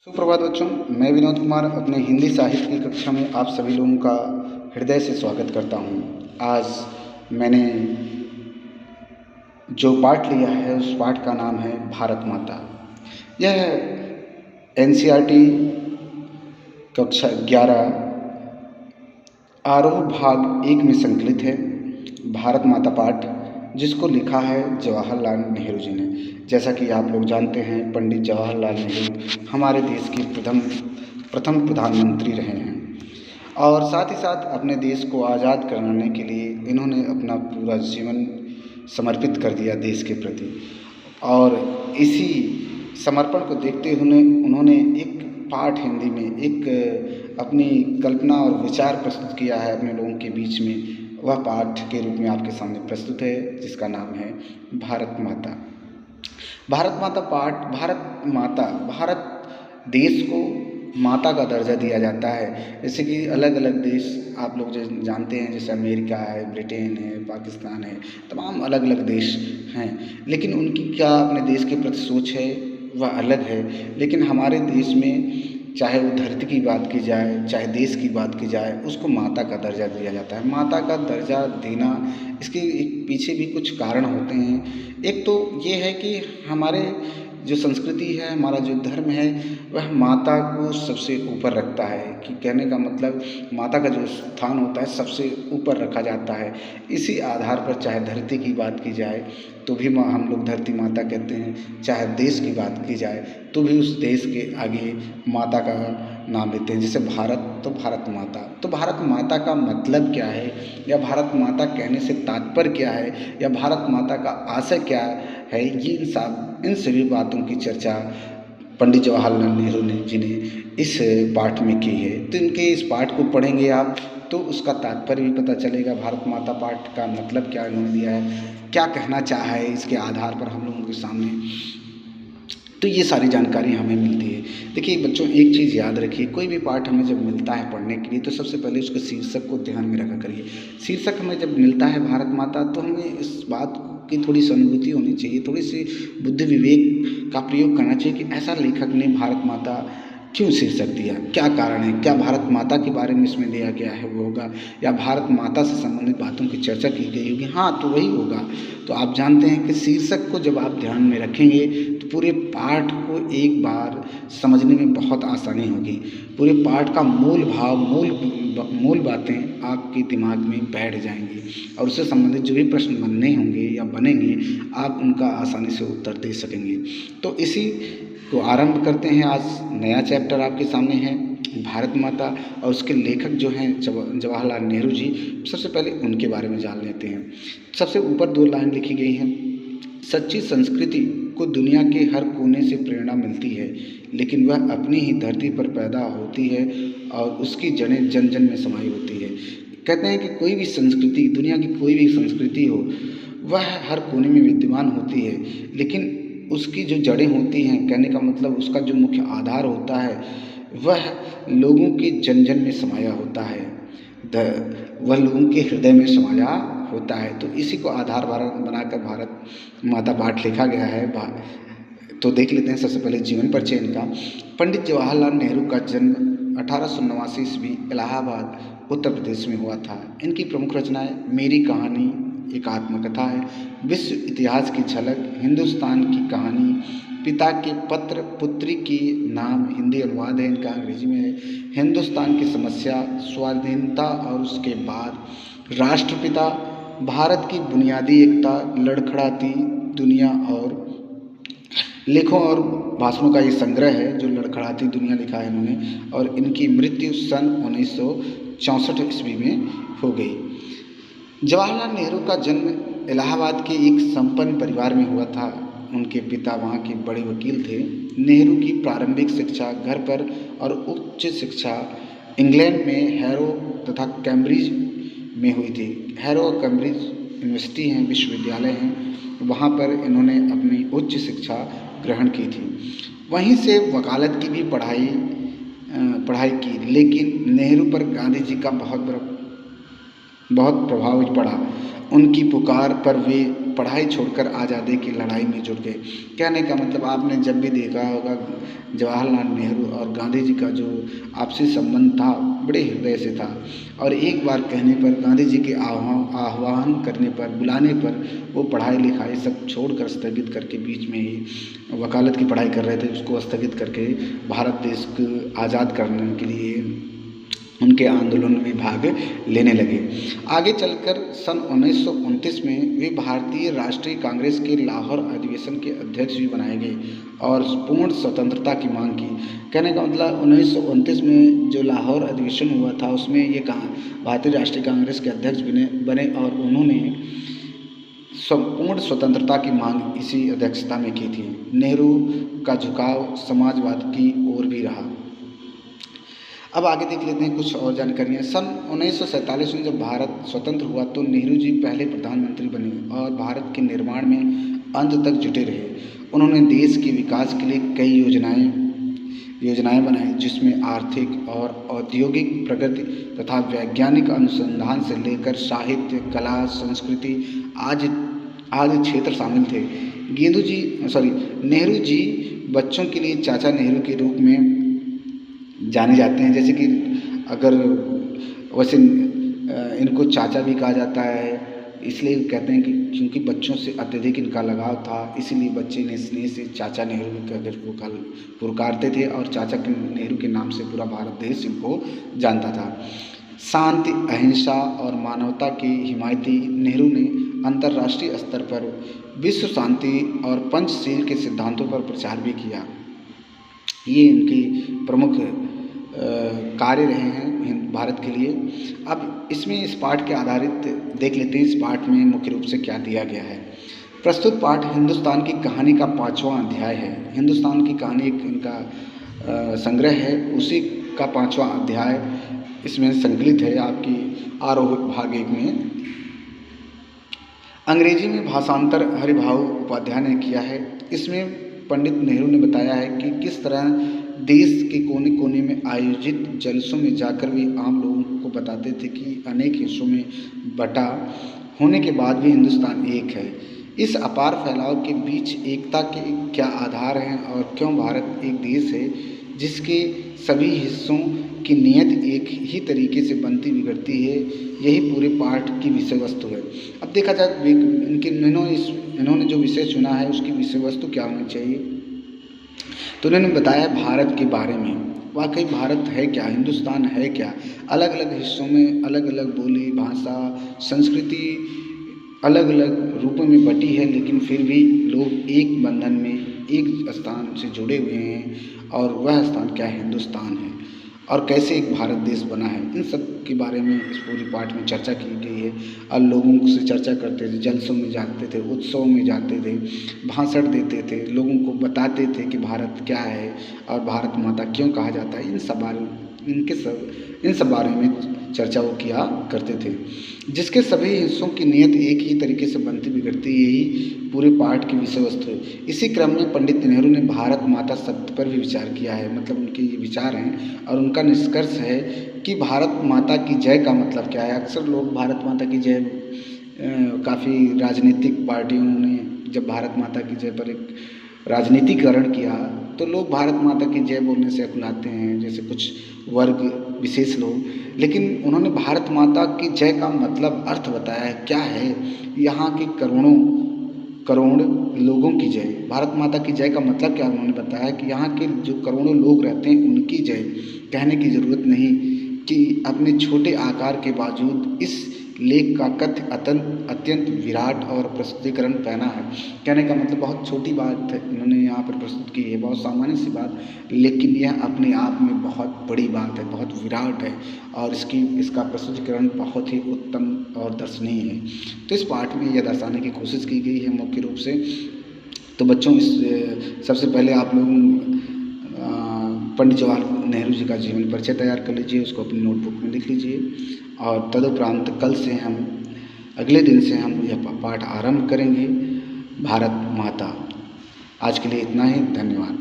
सुप्रभात बच्चों, मैं विनोद कुमार अपने हिंदी साहित्य की कक्षा में आप सभी लोगों का हृदय से स्वागत करता हूं। आज मैंने जो पाठ लिया है उस पाठ का नाम है भारत माता। यह एनसीईआरटी कक्षा 11 आरोह भाग 1 में संकलित है भारत माता पाठ, जिसको लिखा है जवाहरलाल नेहरू जी ने। जैसा कि आप लोग जानते हैं, पंडित जवाहरलाल नेहरू हमारे देश के प्रथम प्रधानमंत्री रहे हैं और साथ ही साथ अपने देश को आज़ाद कराने के लिए इन्होंने अपना पूरा जीवन समर्पित कर दिया देश के प्रति। और इसी समर्पण को देखते हुए उन्होंने एक पाठ हिंदी में एक अपनी कल्पना और विचार प्रस्तुत किया है अपने लोगों के बीच में। वह पाठ के रूप में आपके सामने प्रस्तुत है, जिसका नाम है भारत माता। भारत माता पाठ। भारत देश को माता का दर्जा दिया जाता है। जैसे कि अलग अलग देश आप लोग जो जानते हैं, जैसे अमेरिका है, ब्रिटेन है, पाकिस्तान है, तमाम अलग अलग देश हैं, लेकिन उनकी क्या अपने देश के प्रति सोच है वह अलग है। लेकिन हमारे देश में चाहे वो धरती की बात की जाए, चाहे देश की बात की जाए, उसको माता का दर्जा दिया जाता है। माता का दर्जा देना, इसके पीछे भी कुछ कारण होते हैं। एक तो ये है कि हमारे जो संस्कृति है, हमारा जो धर्म है, वह माता को सबसे ऊपर रखता है। कि कहने का मतलब माता का जो स्थान होता है सबसे ऊपर रखा जाता है। इसी आधार पर चाहे धरती की बात की जाए तो भी हम लोग धरती माता कहते हैं, चाहे देश की बात की जाए तो भी उस देश के आगे माता का नाम लेते हैं। जैसे भारत, तो भारत माता। तो भारत माता का मतलब क्या है, या भारत माता कहने से तात्पर्य क्या है, या भारत माता का आशय क्या है, इन सभी बातों की चर्चा पंडित जवाहरलाल नेहरू जी ने इस पाठ में की है। तो इनके इस पाठ को पढ़ेंगे आप तो उसका तात्पर्य भी पता चलेगा। भारत माता पाठ का मतलब क्या इन्होंने दिया है, क्या कहना चाहा है, इसके आधार पर हम लोगों के सामने तो ये सारी जानकारी हमें मिलती है। देखिए बच्चों, एक चीज़ याद रखिए, कोई भी पाठ हमें जब मिलता है पढ़ने के लिए तो सबसे पहले उसके शीर्षक को ध्यान में रखा करिए। शीर्षक हमें जब मिलता है भारत माता तो हमें इस बात की थोड़ी सहानुभूति होनी चाहिए, थोड़ी सी बुद्धि विवेक का प्रयोग करना चाहिए कि ऐसा लेखक ने भारत माता क्यों शीर्षक दिया, क्या कारण है, क्या भारत माता के बारे में इसमें दिया गया है वो होगा, या भारत माता से संबंधित बातों की चर्चा की गई होगी। हाँ, तो वही होगा। तो आप जानते हैं कि शीर्षक को जब आप ध्यान में रखेंगे तो पूरे पाठ को एक बार समझने में बहुत आसानी होगी। पूरे पाठ का मूल भाव, मूल बातें आपके दिमाग में बैठ जाएंगी और उससे संबंधित जो भी प्रश्न बनने होंगे या बनेंगे, आप उनका आसानी से उत्तर दे सकेंगे। तो इसी को आरंभ करते हैं। आज नया चैप्टर आपके सामने है भारत माता, और उसके लेखक जो हैं जवाहरलाल नेहरू जी। सबसे पहले उनके बारे में जान लेते हैं। सबसे ऊपर 2 लाइन लिखी गई हैं, सच्ची संस्कृति को दुनिया के हर कोने से प्रेरणा मिलती है, लेकिन वह अपनी ही धरती पर पैदा होती है और उसकी जड़ें जन जन में समाई होती है। कहते हैं कि कोई भी संस्कृति, दुनिया की कोई भी संस्कृति हो, वह हर कोने में विद्यमान होती है, लेकिन उसकी जो जड़ें होती हैं, कहने का मतलब उसका जो मुख्य आधार होता है, वह लोगों के जन जन में समाया होता है, वह लोगों के हृदय में समाया होता है। तो इसी को आधार बनाकर भारत माता पाठ लिखा गया है। तो देख लेते हैं सबसे पहले जीवन परिचय इनका। पंडित जवाहरलाल नेहरू का जन्म 1889 ईस्वी इलाहाबाद उत्तर प्रदेश में हुआ था। इनकी प्रमुख रचनाएं मेरी कहानी एक आत्मकथा है, विश्व इतिहास की झलक, हिंदुस्तान की कहानी, पिता के पत्र, पुत्री की नाम, हिंदी अनुवाद है इनका, अंग्रेजी में है, हिंदुस्तान की समस्या, स्वाधीनता और उसके बाद, राष्ट्रपिता, भारत की बुनियादी एकता, लड़खड़ाती दुनिया, और लेखों और भाषणों का ये संग्रह है जो लड़खड़ाती दुनिया लिखा है इन्होंने। और इनकी मृत्यु सन 1964 ईस्वी में हो गई। जवाहरलाल नेहरू का जन्म इलाहाबाद के एक संपन्न परिवार में हुआ था। उनके पिता वहाँ के बड़े वकील थे। नेहरू की प्रारंभिक शिक्षा घर पर और उच्च शिक्षा इंग्लैंड में हैरो तथा कैम्ब्रिज में हुई थी। हैरो और कैम्ब्रिज यूनिवर्सिटी हैं, विश्वविद्यालय हैं, वहाँ पर इन्होंने अपनी उच्च शिक्षा ग्रहण की थी। वहीं से वकालत की भी पढ़ाई की, लेकिन नेहरू पर गांधी जी का बहुत बड़ा बहुत प्रभावित पड़ा। उनकी पुकार पर वे पढ़ाई छोड़कर आज़ादी की लड़ाई में जुट गए। कहने का मतलब आपने जब भी देखा होगा जवाहरलाल नेहरू और गांधी जी का जो आपसी संबंध था बड़े हृदय से था, और एक बार कहने पर गांधी जी के आह्वान करने पर, बुलाने पर वो पढ़ाई लिखाई सब छोड़कर स्थगित करके बीच में ही वकालत की पढ़ाई कर रहे थे, उसको स्थगित करके भारत देश को आज़ाद करने के लिए उनके आंदोलन में भाग लेने लगे। आगे चलकर सन 1929 में वे भारतीय राष्ट्रीय कांग्रेस के लाहौर अधिवेशन के अध्यक्ष भी बनाए गए और पूर्ण स्वतंत्रता की मांग की। कहने का मतलब 1929 में जो लाहौर अधिवेशन हुआ था उसमें ये भारतीय राष्ट्रीय कांग्रेस के अध्यक्ष बने और उन्होंने पूर्ण स्वतंत्रता की मांग इसी अध्यक्षता में की थी। नेहरू का झुकाव समाजवाद की ओर भी रहा। अब आगे देख लेते हैं कुछ और जानकारियाँ। सन 1947 में जब भारत स्वतंत्र हुआ तो नेहरू जी पहले प्रधानमंत्री बने और भारत के निर्माण में अंत तक जुटे रहे। उन्होंने देश के विकास के लिए कई योजनाएं बनाई, जिसमें आर्थिक और औद्योगिक प्रगति तथा वैज्ञानिक अनुसंधान से लेकर साहित्य, कला, संस्कृति आदि क्षेत्र शामिल थे। नेहरू जी बच्चों के लिए चाचा नेहरू के रूप में जाने जाते हैं। जैसे कि अगर वैसे इनको चाचा भी कहा जाता है, इसलिए कहते हैं कि क्योंकि बच्चों से अत्यधिक इनका लगाव था, इसीलिए बच्चे ने स्नेह से चाचा नेहरू का पुकारते थे और चाचा नेहरू के नाम से पूरा भारत देश इनको जानता था। शांति, अहिंसा और मानवता की हिमायती नेहरू ने अंतर्राष्ट्रीय स्तर पर विश्व शांति और पंचशील के सिद्धांतों पर प्रचार भी किया। ये इनकी प्रमुख कार्य रहे हैं भारत के लिए। अब इसमें इस पाठ के आधारित देख लेते हैं इस पाठ में मुख्य रूप से क्या दिया गया है। प्रस्तुत पाठ हिंदुस्तान की कहानी का 5वां अध्याय है। हिंदुस्तान की कहानी एक इनका संग्रह है, उसी का 5वां अध्याय इसमें संकलित है आपकी आरोह भाग 1 में। अंग्रेजी में भाषांतर हरिभाऊ उपाध्याय ने किया है। इसमें पंडित नेहरू ने बताया है कि किस तरह देश के कोने कोने में आयोजित जलसों में जाकर वे आम लोगों को बताते थे कि अनेक हिस्सों में बटा होने के बाद भी हिंदुस्तान एक है। इस अपार फैलाव के बीच एकता के क्या आधार हैं और क्यों भारत एक देश है जिसके सभी हिस्सों की नीयत एक ही तरीके से बनती बिगड़ती है, यही पूरे पाठ की विषय वस्तु है। अब देखा जाए इन्होंने जो विषय चुना है उसकी विषय वस्तु क्या होनी चाहिए, तो उन्होंने बताया भारत के बारे में। वाकई भारत है क्या, हिंदुस्तान है क्या। अलग अलग हिस्सों में अलग अलग बोली, भाषा, संस्कृति अलग अलग रूपों में बटी है, लेकिन फिर भी लोग एक बंधन में एक स्थान से जुड़े हुए हैं और वह स्थान क्या है, हिंदुस्तान है। और कैसे एक भारत देश बना है, इन सब के बारे में इस पूरी पाठ में चर्चा की गई है। और लोगों से चर्चा करते थे, जलसों में जाते थे, उत्सव में जाते थे, भाषण देते थे, लोगों को बताते थे कि भारत क्या है और भारत माता क्यों कहा जाता है। इन सब बारे में चर्चा वो किया करते थे, जिसके सभी हिस्सों की नीयत एक ही तरीके से बनती बिगड़ती, यही पूरे पाठ की विषय वस्तु है। इसी क्रम में पंडित नेहरू ने भारत माता शब्द पर भी विचार किया है। मतलब उनके ये विचार हैं और उनका निष्कर्ष है कि भारत माता की जय का मतलब क्या है। अक्सर लोग भारत माता की जय काफ़ी राजनीतिक पार्टियों ने जब भारत माता की जय पर एक राजनीतिकरण किया तो लोग भारत माता की जय बोलने से अकुलाते हैं, जैसे कुछ वर्ग विशेष लोग। लेकिन उन्होंने भारत माता की जय का मतलब अर्थ बताया है क्या है। यहाँ के करोड़ लोगों की जय, भारत माता की जय का मतलब क्या उन्होंने बताया कि यहाँ के जो करोड़ों लोग रहते हैं उनकी जय। कहने की ज़रूरत नहीं कि अपने छोटे आकार के बावजूद इस लेख का कथ्य अत्यंत विराट और प्रस्तुतिकरण पैना है। कहने का मतलब बहुत छोटी बात है इन्होंने यहाँ पर प्रस्तुत की है, बहुत सामान्य सी बात, लेकिन यह अपने आप में बहुत बड़ी बात है, बहुत विराट है और इसका प्रस्तुतिकरण बहुत ही उत्तम और दर्शनीय है। तो इस पाठ में यह दर्शाने की कोशिश की गई है मुख्य रूप से। तो बच्चों सबसे पहले आप लोग पंडित जवाहरलाल नेहरू जी का जीवन परिचय तैयार कर लीजिए, उसको अपनी नोटबुक में लिख लीजिए और तदुपरांत अगले दिन से हम यह पाठ आरंभ करेंगे, भारत माता। आज के लिए इतना ही, धन्यवाद।